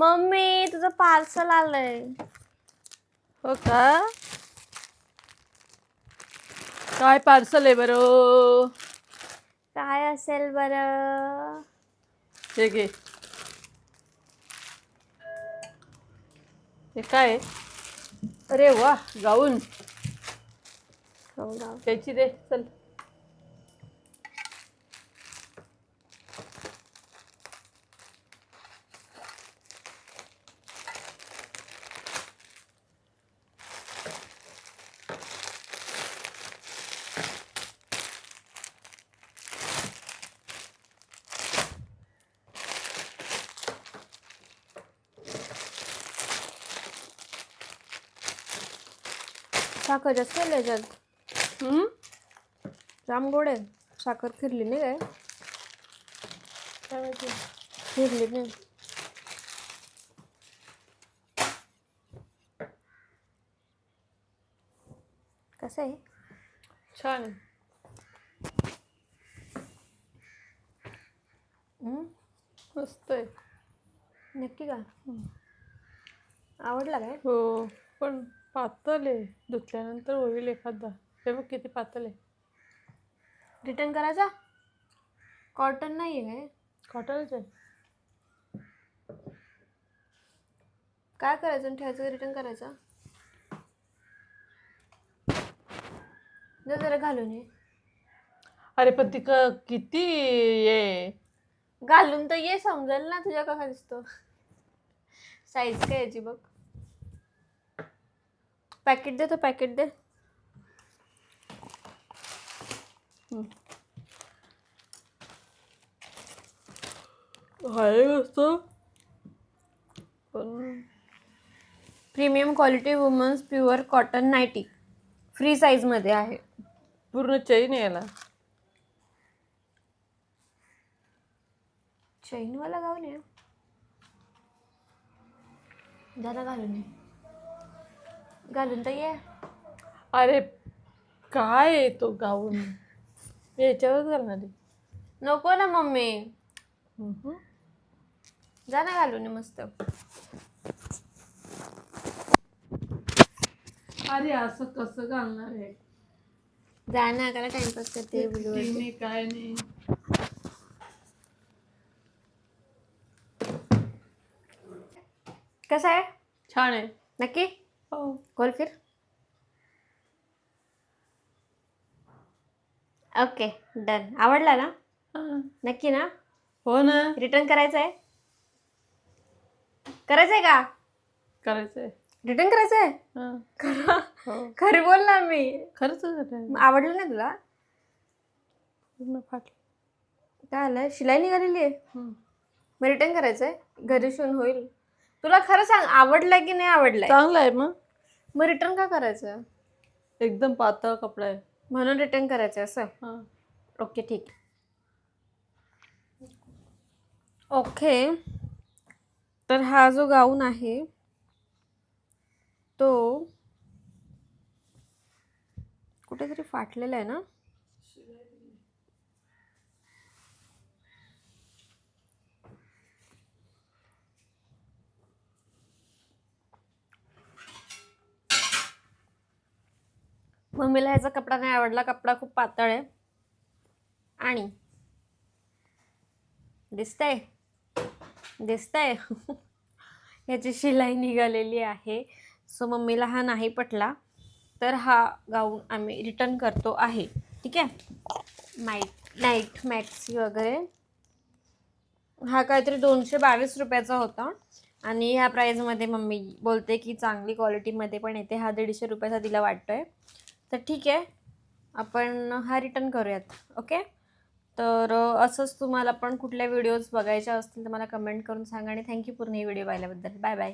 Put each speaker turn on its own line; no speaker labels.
Mummy तुझं parcel आलंय.
हो का? काय पार्सल आहे बरं?
काय असेल बरं?
हे घे. हे काय आहे? अरे वा, गाऊन. त्याची दे चल.
साखर जास्त आहे याच्यात. जाम गोड आहे. साखर फिरली नाही काय?
काय माहिती?
फिरली नाही. कसं आहे?
छान आहे. मस्त आहे.
नक्की का? आवडला काय?
हो, पण पातळ आहे. धुतल्यानंतर होईल एखादा. हे बघ किती पातळ आहे.
रिटर्न करायचा? कॉटन नाही आहे काय?
कॉटनच आहे.
काय करायचं आणि ठेवायचं? रिटर्न करायचा? जरा घालून ये.
अरे पण ती किती आहे.
घालून तर ये, समजेल ना तुझ्या कसा दिसतो. साईज काय याची बघ. पॅकेट दे, तो पॅकेट दे.
आहे कसं पण
premium quality women's pure cotton nightie. Free size मध्ये आहे.
पूर्ण चैन आहे याला.
चैनवाला गाऊन आहे. जरा घालून ये. घालून तर ये.
अरे काय आहे तो गाऊन? मी याच्यावर घालणार आहे.
नको ना मम्मी. जा ना घालून ये मस्त.
अरे असं कसं घालणार आहे?
जा ना, त्याला टाइमपास करते.
तिने काय नाही.
कसं आहे?
छान आहे.
नक्की?
हो.
खोल फिर. Okay done. आवडला ना? नक्की ना?
हो ना.
रिटर्न करायचं आहे? करायचंय का?
करायचंय.
रिटर्न करायचंय?
हो.
खरी बोल ना. मी
खरंच
आवडलं नाही तुला?
पूर्ण फाटलं.
काय आलंय? शिलाई निघालेली आहे. मग रिटर्न करायचंय? घरी शिवून होईल. तुला खरं सांग, आवडलंय की नाही आवडलंय?
चांगलं आहे. मग
रिटर्न का करायचं?
एकदम पातळ कपडा आहे
म्हणून रिटर्न करायचं असं. ओके ठीक. ओके, तर हा जो गाऊन आहे तो कुठेतरी फाटलेला आहे ना. मम्मीला ह्याचा कपडा नाही आवडला. कपडा खूप पातळ आहे आणि दिसतंय ह्याची शिलाई निघालेली आहे. सो मम्मीला हा नाही पटला, तर हा गाऊन आम्ही रिटर्न करतो आहे. ठीक आहे. नाईट मॅक्सी वगैरे. हा काहीतरी 222 रुपयाचा होता आणि ह्या प्राईजमध्ये मम्मी बोलते की चांगली क्वालिटीमध्ये पण येते. हा 150 रुपयाचा तिला वाटतोय. तर ठीक आहे, आपण हा रिटर्न करूयात. ओके, तर असंच तुम्हाला पण कुठल्या व्हिडिओज बघायच्या असतील तर मला कमेंट करून सांगा. आणि थँक्यू पूर्ण ही व्हिडिओ पाहिल्याबद्दल. Bye bye.